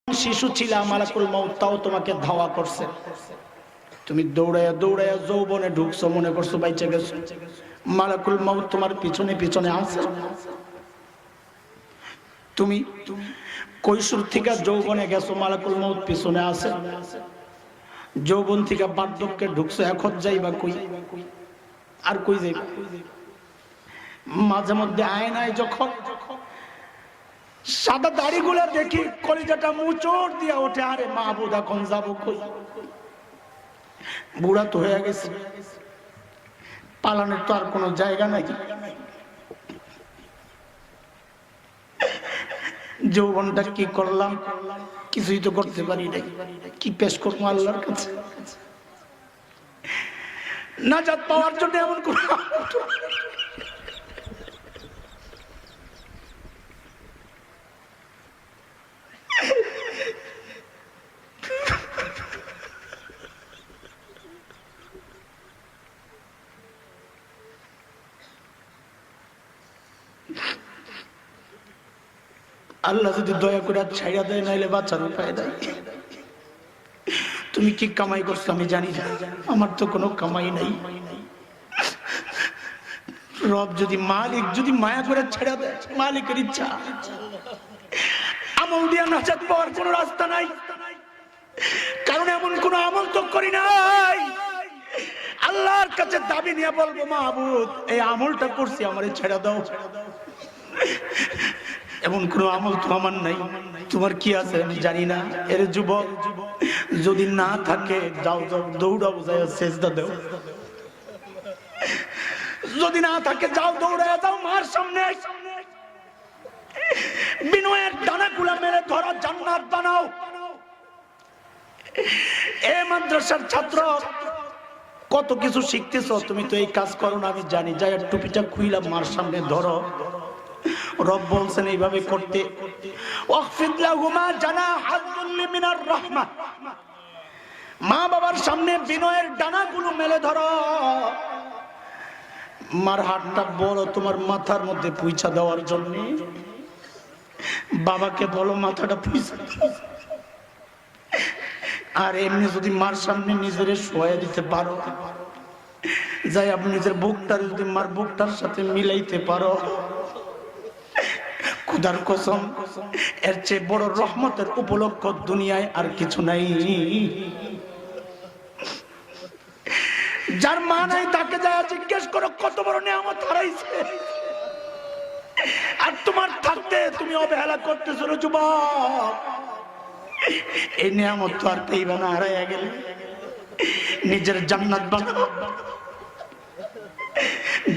শিশু ছিলা, মালাকুল মউত তাও তোমাকে ধাওয়া করছে, তুমি দৌড়াইয়া দৌড়াইয়া যৌবনে ঢুকছো, মনে করছো বাইচা গেছো। মালাকুল মউত তোমার পিছনে পিছনে আছে। তুমি কৈশোর থেকে যৌবনে গেছো, মালাকুল মউত পিছনে আছে। যৌবন থেকে বার্ধক্যে ঢুকছো, এখন যাইবা কই? আর কই যাইবা? মাঝে মধ্যে আয়নায় যখন সাদা দাড়িগুলা দেখি, কলিজাটা মুচড় দিয়া ওঠে, আরে মাহবুব এখন যাবো কই? বুড়া তো হয়ে গেছে, পালানোর তো আর কোনো জায়গা নাই। যৌবনটা কি করলাম? কিছুই তো করতে পারি নাই। কি পেশ করবো আল্লাহর কাছে? নাজাত পাওয়ার জন্য এমন কোন আল্লাহ যদি দয়া করে ছাইড়া দেয়, নাইলে বাচ্চার উপায় দেয়। তুমি কি কামাই করছো আমি জানি না, আমার তো কোনো কামাই নাই। রব যদি মালিক যদি মায়া করে ছেড়ে দেয়, মালিকের ইচ্ছা, আমল দিয়া নাজাত পাওয়ার কোনো রাস্তা নাই। কারণ এমন কোন আমল তো করি নাই। আল্লাহর কাছে দাবি নিয়ে বলবো, মাহবুব এই আমলটা করছি, আমারে ছেড়ে দাও। এমন কোন আমল তো আমার নাই। তোমার কি আছে আমি জানি না। এর যুবক, যদি না থাকে যাও যাও, দৌড়াও, যাও সেজদা দাও। যদি না থাকে যাও, দৌড়ায় যাও মার সামনে, বিনয়ের ডানাগুলা মেরে ধরো, জান্নাত বানাও। এ মাদ্রাসার ছাত্র, কত কিছু শিখতেছো, তুমি তো এই কাজ করো না আমি জানি। যাই টুপিটা খুইলা মার সামনে ধরো। রব বলছেন এইভাবে করতে, ওয়াকফিদ লাহুমা জানাহাযুল্লি মিনার রাহমাহ। মা বাবার সামনে বিনয়ের ডানাগুলো মেলে ধরো। মার হাতটা বড় তোমার মাথার মধ্যে পুইছা দেওয়ার জন্য। বাবাকে বলো মাথাটা পুইছা। আর এমনি যদি মার সামনে নিজের শোয়া দিতে পারো, যাই আপনি নিজের বুকটার যদি মার বুকটার সাথে মিলাইতে পারো, খুদার কসম এর চেয়ে বড় রহমতের উপলক্ষ দুনিয়ায় আর কিছু নাই। যার মা নাই তাকে যা জিজ্ঞেস করো কত বড় নিয়ামত হারাইছে, আর তোমার থাকতে তুমি অবহেলা করতেছো যুবক। এই নিয়ামত তো আর পেইবা না, হারাইয়া গেলে। নিজের জান্নাত বানাও।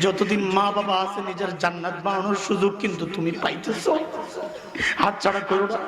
যতদিন মা বাবা আছে, নিজের জান্নাত বানানোর সুযোগ কিন্তু তুমি পাইতেছো। হাত ছাড়া করো না।